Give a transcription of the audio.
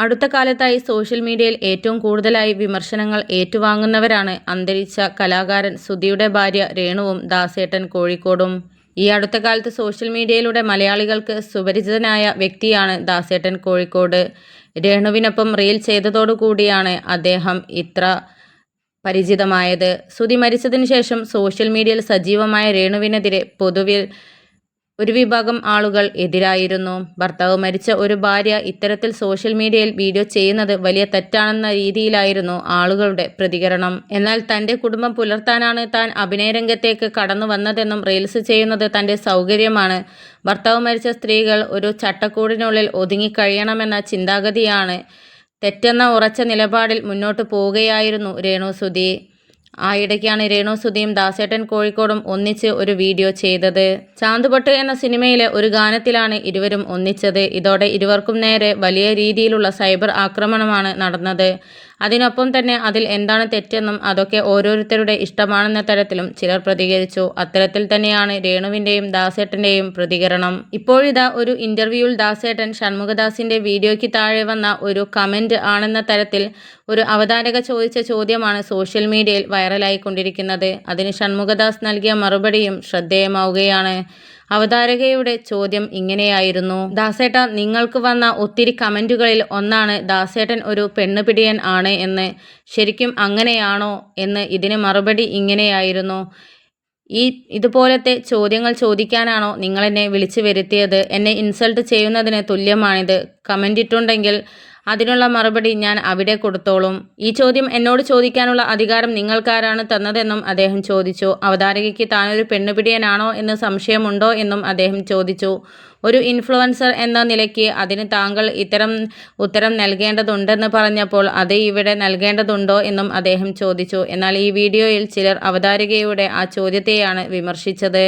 അടുത്ത കാലത്തായി സോഷ്യൽ മീഡിയയിൽ ഏറ്റവും കൂടുതലായി വിമർശനങ്ങൾ ഏറ്റുവാങ്ങുന്നവരാണ് അന്തരിച്ച കലാകാരൻ സുധിയുടെ ഭാര്യ രേണുവും ദാസേട്ടൻ കോഴിക്കോടും. ഈ അടുത്ത കാലത്ത് സോഷ്യൽ മീഡിയയിലൂടെ മലയാളികൾക്ക് സുപരിചിതനായ വ്യക്തിയാണ് ദാസേട്ടൻ കോഴിക്കോട്. രേണുവിനൊപ്പം റീൽ ചെയ്തതോടുകൂടിയാണ് അദ്ദേഹം ഇത്ര പരിചിതമായത്. സുധി മരിച്ചതിനു ശേഷം സോഷ്യൽ മീഡിയയിൽ സജീവമായ രേണുവിനെതിരെ പൊതുവിൽ ഒരു വിഭാഗം ആളുകൾ എതിരായിരുന്നു. ഭർത്താവ് മരിച്ച ഒരു ഭാര്യ ഇത്തരത്തിൽ സോഷ്യൽ മീഡിയയിൽ വീഡിയോ ചെയ്യുന്നത് വലിയ തെറ്റാണെന്ന രീതിയിലായിരുന്നു ആളുകളുടെ പ്രതികരണം. എന്നാൽ തന്റെ കുടുംബം പുലർത്താനാണ് താൻ അഭിനയരംഗത്തേക്ക് കടന്നു വന്നതെന്നും റീൽസ് ചെയ്യുന്നത് തന്റെ സൗകര്യമാണ്, ഭർത്താവ് മരിച്ച സ്ത്രീകൾ ഒരു ചട്ടക്കൂടിനുള്ളിൽ ഒതുങ്ങിക്കഴിയണമെന്ന ചിന്താഗതിയാണ് തെറ്റെന്ന ഉറച്ച നിലപാടിൽ മുന്നോട്ട് പോവുകയായിരുന്നു രേണു സുധി. ആയിടയ്ക്കാണ് രേണു സുധിയും ദാസേട്ടൻ കോഴിക്കോടും ഒന്നിച്ച് ഒരു വീഡിയോ ചെയ്തത്. ചാന്തുപൊട്ട് എന്ന സിനിമയിലെ ഒരു ഗാനത്തിലാണ് ഇരുവരും ഒന്നിച്ചത്. ഇതോടെ ഇരുവർക്കും നേരെ വലിയ രീതിയിലുള്ള സൈബർ ആക്രമണമാണ് നടന്നത്. അതിനൊപ്പം തന്നെ അതിൽ എന്താണ് തെറ്റെന്നും അതൊക്കെ ഓരോരുത്തരുടെ ഇഷ്ടമാണെന്ന തരത്തിലും ചിലർ പ്രതികരിച്ചു. അത്തരത്തിൽ തന്നെയാണ് രേണുവിൻ്റെയും ദാസേട്ടൻ്റെയും പ്രതികരണം. ഇപ്പോഴിതാ ഒരു ഇന്റർവ്യൂവിൽ ദാസേട്ടൻ ഷൺമുഖദാസിന്റെ വീഡിയോയ്ക്ക് താഴെ വന്ന ഒരു കമന്റ് ആണെന്ന തരത്തിൽ ഒരു അവതാരക ചോദിച്ച ചോദ്യമാണ് സോഷ്യൽ മീഡിയയിൽ വൈറലായിക്കൊണ്ടിരിക്കുന്നത്. അതിന് ഷൺമുഖദാസ് നൽകിയ മറുപടിയും ശ്രദ്ധേയമാവുകയാണ്. അവതാരകയുടെ ചോദ്യം ഇങ്ങനെയായിരുന്നു: ദാസേട്ട, നിങ്ങൾക്ക് വന്ന ഒത്തിരി കമന്റുകളിൽ ഒന്നാണ് ദാസേട്ടൻ ഒരു പെണ്ണുപിടിയൻ ആണ് എന്ന്. ശരിക്കും അങ്ങനെയാണോ എന്ന്. ഇതിന് മറുപടി ഇങ്ങനെയായിരുന്നു: ഇതുപോലത്തെ ചോദ്യങ്ങൾ ചോദിക്കാനാണോ നിങ്ങളെന്നെ വിളിച്ചു വരുത്തിയത്? എന്നെ ഇൻസൾട്ട് ചെയ്യുന്നതിന് തുല്യമാണിത്. കമന്റ് ഇട്ടുണ്ടെങ്കിൽ അതിനുള്ള മറുപടി ഞാൻ അവിടെ കൊടുത്തോളും. ഈ ചോദ്യം എന്നോട് ചോദിക്കാനുള്ള അധികാരം നിങ്ങൾക്കാരാണ് തന്നതെന്നും അദ്ദേഹം ചോദിച്ചു. അവതാരകയ്ക്ക് താനൊരു പെണ്ണുപിടിയനാണോ എന്ന് സംശയമുണ്ടോ എന്നും അദ്ദേഹം ചോദിച്ചു. ഒരു ഇൻഫ്ലുവൻസർ എന്ന നിലയ്ക്ക് അതിന് താങ്കൾ ഇത്തരം ഉത്തരം നൽകേണ്ടതുണ്ടെന്ന് പറഞ്ഞപ്പോൾ അത് ഇവിടെ നൽകേണ്ടതുണ്ടോ എന്നും അദ്ദേഹം ചോദിച്ചു. എന്നാൽ ഈ വീഡിയോയിൽ ചിലർ അവതാരകയുടെ ആ ചോദ്യത്തെയാണ് വിമർശിച്ചത്.